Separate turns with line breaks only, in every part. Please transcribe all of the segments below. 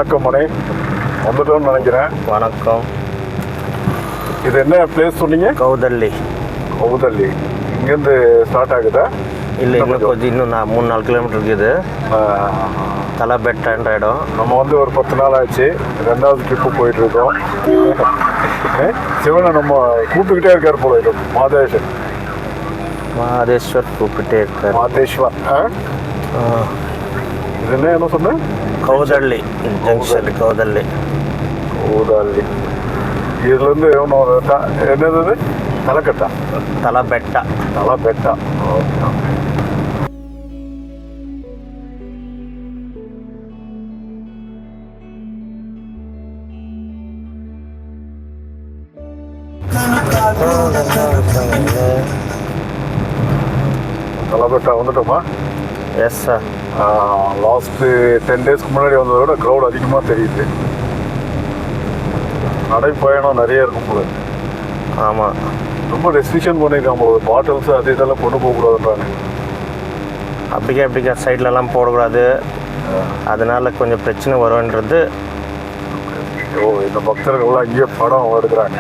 வணக்கம் மணி, வந்துட்டோம்னு நினைக்கிறேன்.
வணக்கம்.
இது என்ன பிளேஸ் சொன்னீங்க?
கௌதள்ளி.
கௌதள்ளி இங்கேருந்து ஸ்டார்ட் ஆகுதா?
இல்லை, இன்னும் கொஞ்சம் இன்னும் 3-4 கிலோமீட்டர் இருக்குது. தலைபெட்டன்ற இடம்.
நம்ம வந்து ஒரு 10 நாள் ஆச்சு, 2வது ட்ரிப்பு போயிட்டுருக்கோம். சிவனை நம்ம கூப்பிட்டுக்கிட்டே இருக்கார் போல. இது
மாதேஸ்வர் கூப்பிட்டே இருக்கார்.
மாதேஸ்வர். இது என்ன சொன்னேன்?
கௌதள்ளி ஜங்ஷன். கௌதள்ளி.
கௌதள்ளி இதுலேருந்து என்னது? தலைக்கட்டா?
தலைபெட்டா.
தலைபெட்டா. ஓகே. தலைபெட்டா வந்துட்டோமா?
Yes sir.
லாஸ்ட்டு 10 டேஸ்க்கு முன்னாடி வந்ததை விட க்ரௌட் அதிகமாக தெரியுது. நடைப்பயணம் நிறைய இருக்கும் போல.
ஆமாம்,
ரொம்ப ரெஸ்ட்ரிக்ஷன் பண்ணியிருக்காங்க போல. பாட்டில்ஸ் அது இதெல்லாம் கொண்டு போகக்கூடாதுன்றாங்க.
அப்படிக்கா சைட்லலாம் போடக்கூடாது, அதனால கொஞ்சம் பிரச்சனை வரும்ன்றது.
இந்த பக்தர்கள்லாம் அங்கேயே படம் எடுக்கிறாங்க.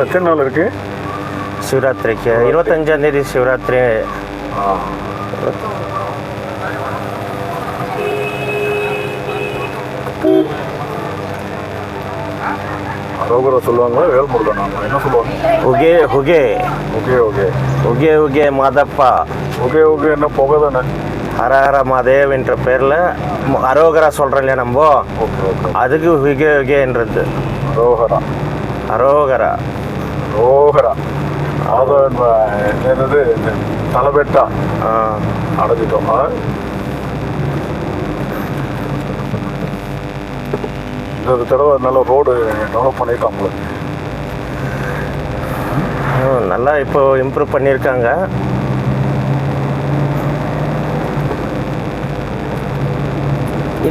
எத்தனை நாள் இருக்கு
சிவராத்திரிக்கு? 25ஆம் தேதி சிவராத்திரி.
அரோகரா சொல்லுவாங்க, வேல்முருகன் என்ன சொல்லுவாங்க?
உகே உகே
okay okay
உகே உகே Madappa.
Okay okay என்ன புகை தானே?
ஹரஹர மாதேவ் என்ற பேரில் அரோகரா சொல்கிறோம் இல்லையா நம்ம, அதுக்கு உகே உகேன்றது.
அரோகரா.
அரோகரா.
ரோகரா. என்னது? தலைபெட்டா அடைஞ்சிட்டோம். இந்த தடவை நல்ல ரோடு டெவலப் பண்ணியிருக்காங்க.
நல்லா இப்போ இம்ப்ரூவ் பண்ணியிருக்காங்க.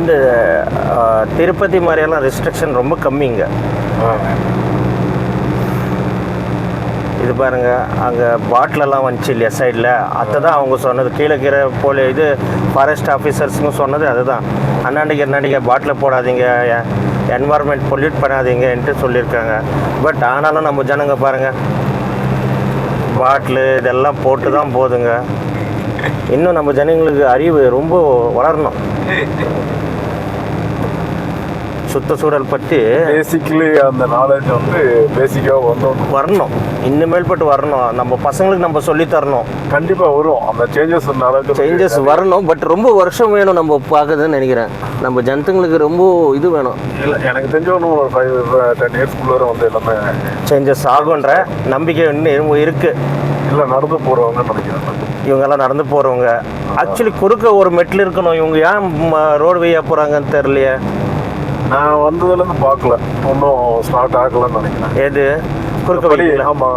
இந்த திருப்பதி மாதிரியெல்லாம் ரெஸ்ட்ரிக்ஷன் ரொம்ப கம்மிங்க. இது பாருங்க, அங்கே பாட்டிலெல்லாம் வந்துச்சு இல்லையா சைடில், அதை தான் அவங்க சொன்னது. கீழே போல இது ஃபாரஸ்ட் ஆஃபீஸர்ஸுங்க சொன்னது அதுதான். அண்ணாண்டிக்கு பாட்டில் போடாதீங்க, என்வாரன்மெண்ட் பொல்யூட் பண்ணாதீங்கன்ட்டு சொல்லியிருக்காங்க. பட் ஆனாலும் நம்ம ஜனங்க பாருங்கள், பாட்டிலு இதெல்லாம் போட்டு தான் போதுங்க. இன்னும் நம்ம ஜனங்களுக்கு அறிவு ரொம்ப வளரணும். சுற்றுச்சூழல் பற்றி
பேசிக்கலி அந்த நாலேஜ் வந்து பேசிக்காக
வரணும். இனிமேல்பட்டு வரணும். நம்ம பசங்களுக்கு நம்ம சொல்லி தரணும்.
கண்டிப்பாக வரும் அந்த சேஞ்சஸ்
வரணும். பட் ரொம்ப வருஷம் வேணும் நம்ம பார்க்குதுன்னு நினைக்கிறேன். நம்ம ஜனத்துங்களுக்கு ரொம்ப இது வேணும்.
இல்லை, எனக்கு தெரிஞ்ச ஒரு 5-10 இயர்ஸ்க்குள்ளே வந்து எல்லாமே
சேஞ்சஸ் ஆகுன்ற நம்பிக்கை இன்னும் இருக்குது.
இல்லை, நடந்து போகிறவங்க நினைக்கிறேன்.
இவங்கெல்லாம் நடந்து போகிறவங்க ஆக்சுவலி குறுக்க ஒரு மெட்டில் இருக்கணும். இவங்க ஏன் ரோடு வழியாக போகிறாங்கன்னு தெரியலையே.
நான் வந்ததுலேருந்து பார்க்கல, ஒன்றும் ஸ்டார்ட் ஆகலன்னு நினைக்கிறேன்.
எது குறுக்க வழி?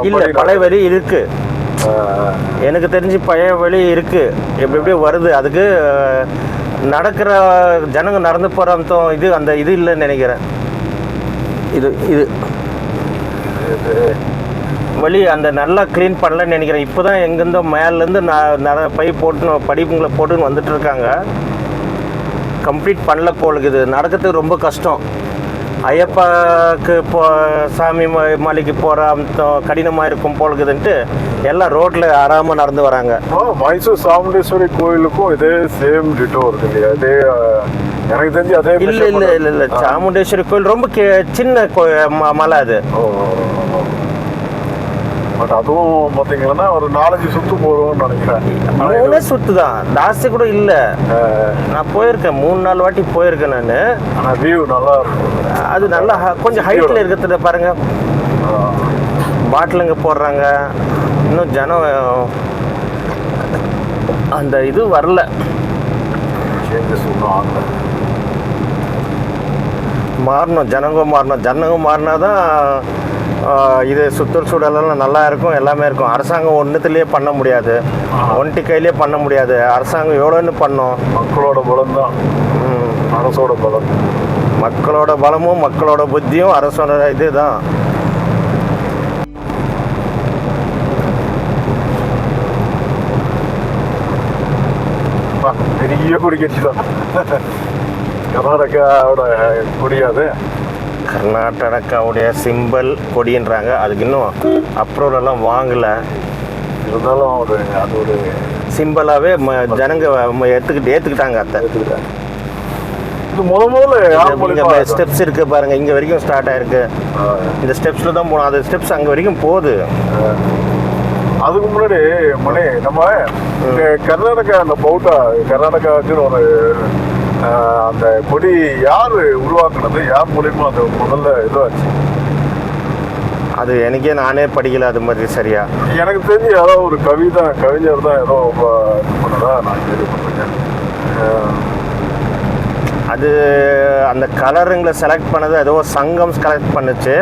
இல்லை, பழைய வழி இருக்கு. எனக்கு தெரிஞ்சு பழைய வழி இருக்கு, எப்படி வருது. அதுக்கு நடக்கிற ஜனங்க நடந்து போகிற இது அந்த இது இல்லைன்னு நினைக்கிறேன். இது வழி அந்த நல்லா க்ளீன் பண்ணலன்னு நினைக்கிறேன். இப்போ தான் எங்கேருந்தோ மேலேருந்து படிப்புங்களை போட்டுன்னு வந்துட்டு இருக்காங்க. கம்ப்ளீட் பண்ணல போலுக்குது. நடக்கிறதுக்கு ரொம்ப கஷ்டம். ஐயப்பாவுக்கு சாமி மலைக்கு போகிற கடினமாக இருக்கும் போலுக்குதுன்ட்டு எல்லாம் ரோட்டில் ஆறாமல் நடந்து வராங்க.
மைசூர் சாமுண்டேஸ்வரி கோயிலுக்கும் இதே சேம் டிட்டோ இருக்கு இல்லையா? இதே எனக்கு தெரிஞ்சு அதே.
இல்லை, சாமுண்டேஸ்வரி கோயில் ரொம்ப சின்ன மலை அது.
பட் அதுவும் பார்த்தீங்கன்னா ஒரு 4-5 சுற்று போகிறோம்னு நினைக்கிறேன்.
3 சுற்று தான், ஜாஸ்தி கூட இல்லை. நான் போயிருக்கேன், 3-4 வாட்டி போயிருக்கேன் நான்.
ஆனால் வியூ நல்லா இருக்கும்.
அது நல்லா கொஞ்சம் ஹைட்டில் இருக்கிறத பாருங்க. பாட்டிலுங்க போடுறாங்க. இன்னும் ஜனம் அந்த இது வரல.
சேஞ்சஸ் ஒன்றும் ஆகல.
மாறணும், ஜனங்க மாறினா தான் இது சுற்றுச்சூழலெல்லாம் நல்லா இருக்கும், எல்லாமே இருக்கும். அரசாங்கம் ஒன்றுத்துலேயே பண்ண முடியாது, ஒன்ட்டி கையிலே பண்ண முடியாது. அரசாங்கம் எவ்வளோன்னு பண்ணோம்.
மக்களோட பலம் தான் அரசோட பலம்.
மக்களோட பலமும் மக்களோட புத்தியும் அரசோட இது தான்.
பெரிய கொடி கட்சி தான். கர்நாடகாவோட கொடியாது.
கர்நாடகாவுடைய சிம்பிள் கொடின்றாங்க. அதுக்கு இன்னும் அப்ரூவல் எல்லாம் வாங்கலை.
இருந்தாலும் அது ஒரு
சிம்பிளாகவே ஜனங்க ஏற்றுக்கிட்டாங்க. அத்தை
இது முதல்ல யார் மூலியமா
ஸ்டெப்ஸ் இருக்கு பாருங்க, இங்க வரைக்கும் ஸ்டார்ட் ஆயிருக்கு. இந்த ஸ்டெப்ஸ்ல தான் போகணும். அது ஸ்டெப்ஸ் அங்க வரைக்கும் போகுது.
அதுக்கு முன்னாடி மணி நம்ம கர்நாடகா அந்த பவுட்டா கர்நாடகாவுக்குன்னு ஒரு அந்த கொடி யார் உருவாக்குனது, யார் மூலியமா அது முதல்ல இதுவாச்சு?
அது எனக்கே நானே படிக்கல அது மாதிரி சரியா.
எனக்கு தெரிஞ்சு யாரோ ஒரு கவிஞர் தான் ஏதோ இது பண்ணதா நான் கேள்விப்பட்டிருக்கேன்.
அது அந்த கலருங்களை செலக்ட் பண்ணது ஏதோ சங்கம் செலக்ட் பண்ணுச்சு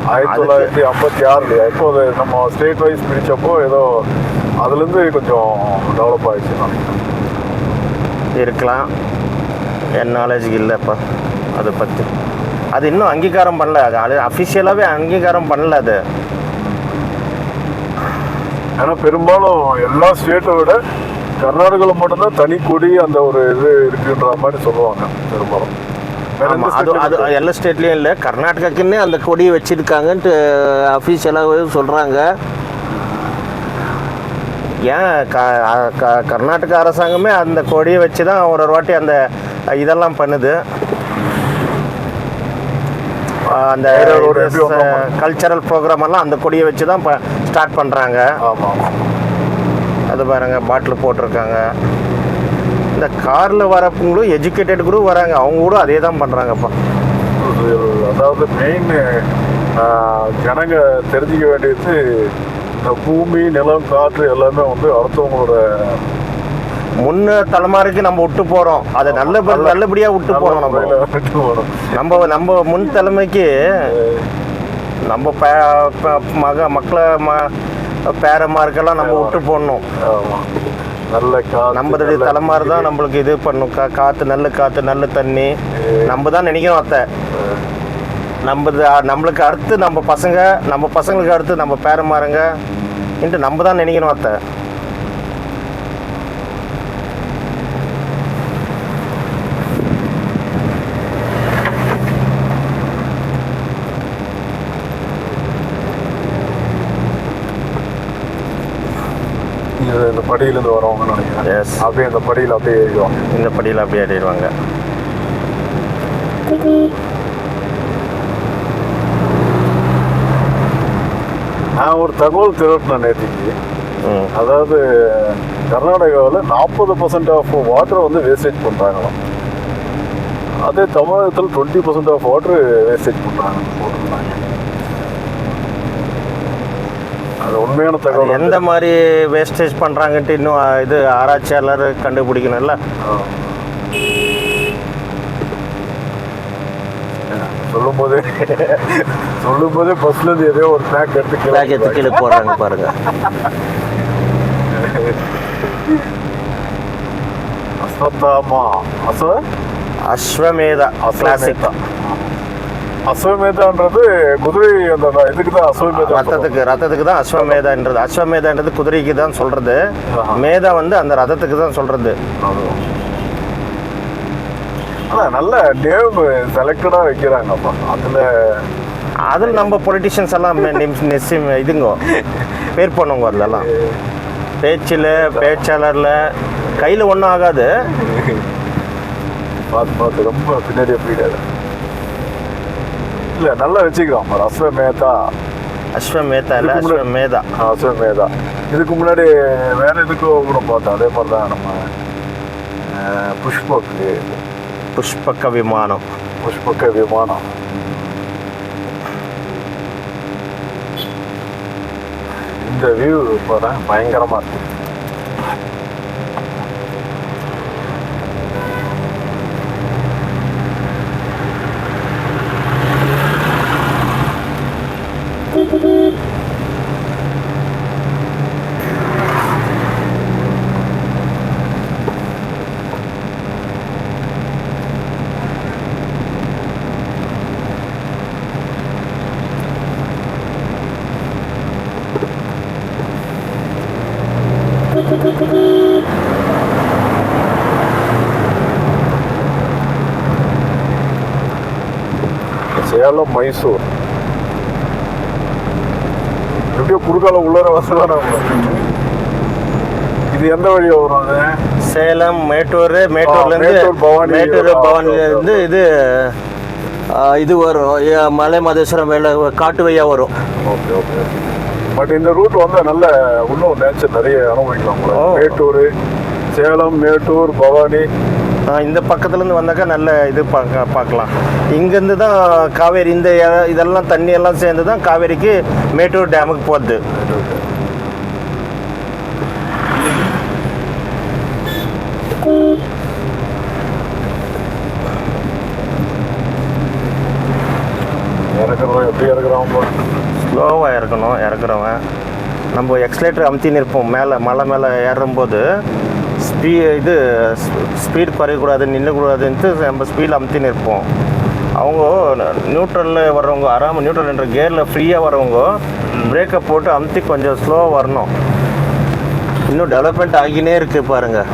1956. இப்போ அது நம்ம ஸ்டேட் வைஸ் பிரிச்சப்போ ஏதோ அதுலேருந்து கொஞ்சம் டெவலப் ஆயிடுச்சு நினைக்கிறேன்.
இருக்கலாம், என் நாலேஜுக்கு இல்லைப்பா அதை பற்றி. அது இன்னும் அங்கீகாரம் பண்ணல. அது அஃபிஷியலாகவே அங்கீகாரம் பண்ணல அது.
ஏன்னா பெரும்பாலும் எல்லா ஸ்டேட்டை விட கர்நாடகாவில் மட்டும்தான் தனி கொடி அந்த ஒரு இது இருக்குன்ற மாதிரி சொல்லுவாங்க பெரும்பாலும்.
அது அது எல்லா ஸ்டேட்லேயும் இல்லை, கர்நாடகாக்குன்னே அந்த கொடியை வச்சுருக்காங்கன்ட்டு அஃபிஷியலாகவே சொல்கிறாங்க. ஏன் கர்நாடகா அரசாங்கமே அந்த கொடியை வச்சு தான் ஒரு வாட்டி அந்த இதெல்லாம் பண்ணுது. அந்த கல்ச்சரல் ப்ரோக்ராம் எல்லாம் அந்த கொடியை வச்சு தான் இப்போ ஸ்டார்ட் பண்ணுறாங்க. அது பாருங்க, பாட்டில் போட்டிருக்காங்க. இந்த காரில் வரவங்களும் எஜுகேட்டட் குரூப் வராங்க, அவங்க கூட அதே தான் பண்ணுறாங்கப்பா.
அதாவது மெயின் ஜனங்க தெரிஞ்சிக்க வேண்டியது இந்த பூமி, நிலம், காற்று எல்லாமே வந்து அடுத்தவங்களோட
முன்ன தலைமுறைக்கு நம்ம விட்டு போகிறோம். அதை நல்லபடியாக விட்டு போகிறோம். நம்ம முன் தலைமைக்கு நம்ம மக்களை பேரமாருக்கெல்லாம் நம்ம விட்டு போடணும்.
நல்ல
நம்மளுடைய தலைமாரி தான் நம்மளுக்கு இது பண்ணும். காற்று நல்ல தண்ணி நம்ம தான் நினைக்கிறோம். அத்தை நம்மளுக்கு அடுத்து நம்ம பசங்களுக்கு அடுத்து நம்ம பேரமாருங்க என்று நம்ம தான் நினைக்கணும். அத்தை
இந்த படியிலேருந்து வரவங்கன்னு நினைக்கிறேன்.
எஸ்,
அப்படியே இந்த படியில் அப்படியே ஏறிடுவாங்க.
இந்த படியில் அப்படியே ஏறிடுவாங்க.
நான் ஒரு தகவல் திரட்டினேன் நேற்றுக்கு. அதாவது கர்நாடகாவில் 40% ஆஃப் வாட்டர் வந்து வேஸ்டேஜ் பண்ணுறாங்களாம். அதே தமிழகத்தில் 20% ஆஃப் வாட்டர் வேஸ்டேஜ் பண்ணுறாங்கன்னு போட்டிருந்தாங்க. அது உண்மையான தகவல்.
எந்த மாதிரி வேஸ்டேஜ் பண்ணுறாங்கன்ட்டு இன்னும் இது ஆராய்ச்சியாளர் கண்டுபிடிக்கணும்ல.
சொல்லும் போதே பஸ்லேருந்து ஏதோ ஒரு பேக் எடுத்து
கீழே போடுறாங்க பாருங்க. அஸ்வமேதா கிளாசிக்.
அஸ்வமேதான்றது குதிரை அந்த இதுக்கு தான் அஸ்வமேதா,
ரத்தத்துக்கு தான் அஸ்வமேதான்றது. அஸ்வமேதான்றது குதிரைக்கு தான் சொல்றது, மேதா வந்து அந்த ரதத்துக்கு தான் சொல்றது.
நல்ல நேம் செலக்டடா வைக்கிறாங்கப்பா.
அதில் நம்ம பொலிட்டிஷியன்ஸ் எல்லாம் இதுங்க பேர் பண்ணுவோங்க. அதெல்லாம் பேச்சாளர்ல கையில் ஒன்றும் ஆகாது.
பார்த்து ரொம்ப பின்னாடியே போயிடாது. இல்லை நல்லா வச்சுக்கிறோம். அஸ்வமேதா இல்லை அஸ்வமேதா. இதுக்கு முன்னாடி வேற எதுக்கோ கூட பார்த்தோம். அதே மாதிரி தான் நம்ம
புஷ்பக விமானம்.
இந்த வியூ போகிறேன், பயங்கரமாக இருக்கு. சேலம் மைசூர் எப்படியோ குறுக்கால உள்ளர வசதான. இது எந்த வழியா வரும்? அது
சேலம் மேட்டூர்லேருந்து மேட்டூர் பவானிலேருந்து இது வரும் மலை மதேஸ்வரம் வேலை காட்டு வழியாக வரும்.
Okay okay. பட் இந்த ரூட் வந்து நல்ல இன்னும் நேச்சர் நிறைய அனுபவிக்கலாம். மேட்டூர், சேலம், மேட்டூர், பவானி
இந்த பக்கத்துலேருந்து வந்தாக்கா நல்ல இது பார்க்கலாம். இங்கேருந்து தான் காவேரி இதெல்லாம் தண்ணியெல்லாம் சேர்ந்து தான் காவேரிக்கு மேட்டூர் டேமுக்கு போகுது.
இறக்குறோம் எப்படி இறக்குறோம்?
ஸ்லோவாக இறக்கணும். இறக்குறவன் நம்ம எக்ஸ்லேட்டர் அமுத்தின்னு இருப்போம். மலை மேலே ஏறும்போது ஸ்பீட் குறையக்கூடாது, நின்றக்கூடாதுன்ட்டு நம்ம ஸ்பீடில் அமுத்தின்னு இருப்போம். அவங்க நியூட்ரலில் வர்றவங்க நியூட்ரல் என்ற கேரில் ஃப்ரீயாக வரவங்க பிரேக்கை போட்டு அமுத்தி கொஞ்சம் ஸ்லோவாக வரணும். இன்னும் டெவலப்மெண்ட் ஆகினே இருக்குது பாருங்கள்.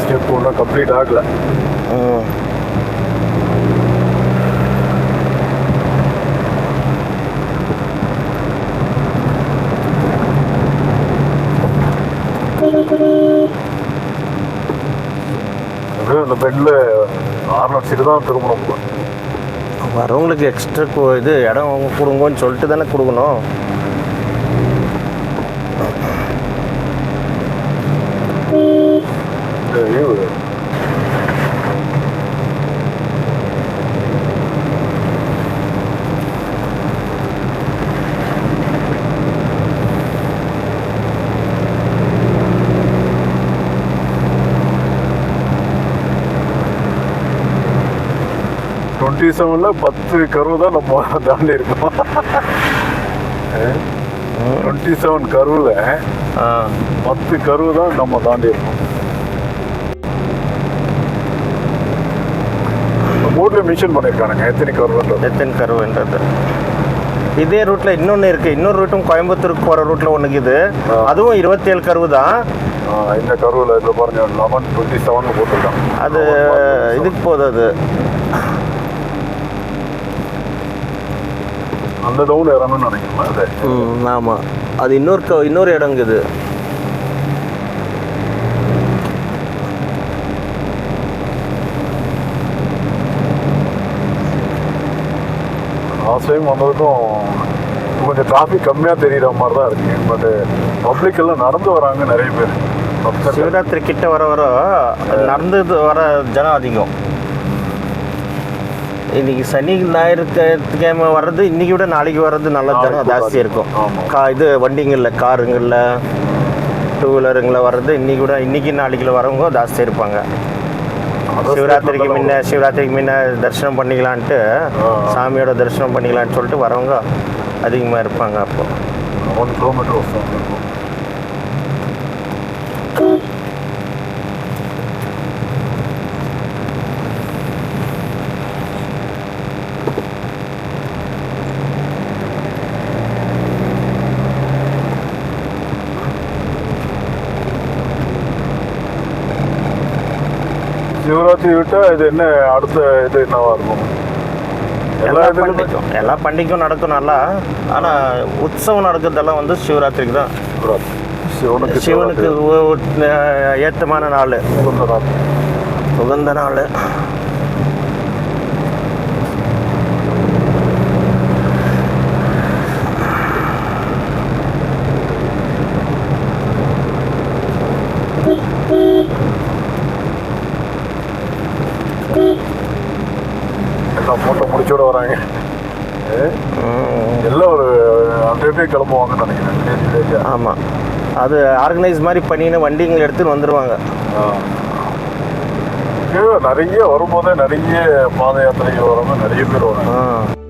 ஸ்டெப் ஒன்றும் கம்ப்ளீட் ஆகலை. இந்த பெட்ல ஆர்னட் தான் திரும்பணும்.
வரவங்களுக்கு எக்ஸ்ட்ரா இடம் கொடுங்கன்னு சொல்லிட்டு தானே கொடுக்கணும்.
டுவெண்ட்டி 10 கர்வு தான் நம்ம தாண்டி இருக்கோம். 27 கர்வில் 10 கர்வு தான் நம்ம தாண்டி இருக்கோம். போர்டில் மென்ஷன் பண்ணியிருக்கானுங்க எத்தனை கர்வுன்றது.
இதே ரூட்டில் இன்னொன்று இருக்குது. இன்னொரு ரூட்டும் கோயம்புத்தூருக்கு போகிற ரூட்டில் ஒன்றுக்கு இது, அதுவும் 27 கர்வு தான்.
இந்த கர்வில் இதில் பாருங்க 1127 போட்டிருக்காங்க.
அது இதுக்கு போகுது. அது
அந்த டவுன் இறங்கணும்னு நினைக்கிறேன்.
ஆமாம், அது இன்னொரு இடங்குது.
லாஸ்ட் டைம் வந்ததுக்கும் கொஞ்சம் டிராஃபிக் கம்மியாக தெரியுற மாதிரி தான் இருக்கு. பட் பப்ளிக் எல்லாம் நடந்து வராங்க நிறைய பேர்.
சிவராத்திரி கிட்ட வர நடந்து வர ஜனம் அதிகம். இன்னைக்கு சனி ஞாயிற்றுக்கிழமை வர்றது இன்னைக்கு விட நாளைக்கு வர்றது நல்ல ஜனம் ஜாஸ்தியாக இருக்கும். இது வண்டிங்களில் காருங்களில் டூ வீலருங்களில் வர்றது இன்னைக்கு நாளைக்குள்ள வரவங்க ஜாஸ்தியாக இருப்பாங்க. சிவராத்திரிக்கு முன்ன தரிசனம் பண்ணிக்கலான்ட்டு, சாமியோட தரிசனம் பண்ணிக்கலான்னு சொல்லிட்டு வரவங்க அதிகமாக இருப்பாங்க. அப்போ
1 கிலோமீட்டர் இருக்கும். சிவராத்திரி விட்டா இது என்ன அடுத்த இது என்னவா இருக்கும்?
எல்லா பண்டிகையும் நடக்கும் நல்லா. ஆனால் உற்சவம் நடக்கிறதெல்லாம் சிவராத்திரிக்கு தான். சிவனுக்கு ஏற்றமான நாள், உகந்த நாள்.
எல்லாம் போட்டோ முடிச்சோட வராங்க. எல்லாம் ஒரு அப்படியே கிளம்புவாங்கன்னு நினைக்கிறேன்.
ஆமாம், அது ஆர்கனைஸ் மாதிரி பண்ணின்னு வண்டிங்களை எடுத்துன்னு வந்துடுவாங்க.
நிறைய வரும்போதே நிறைய பாத யாத்திரைகள் வரவங்க நிறைய பேர் வராங்க.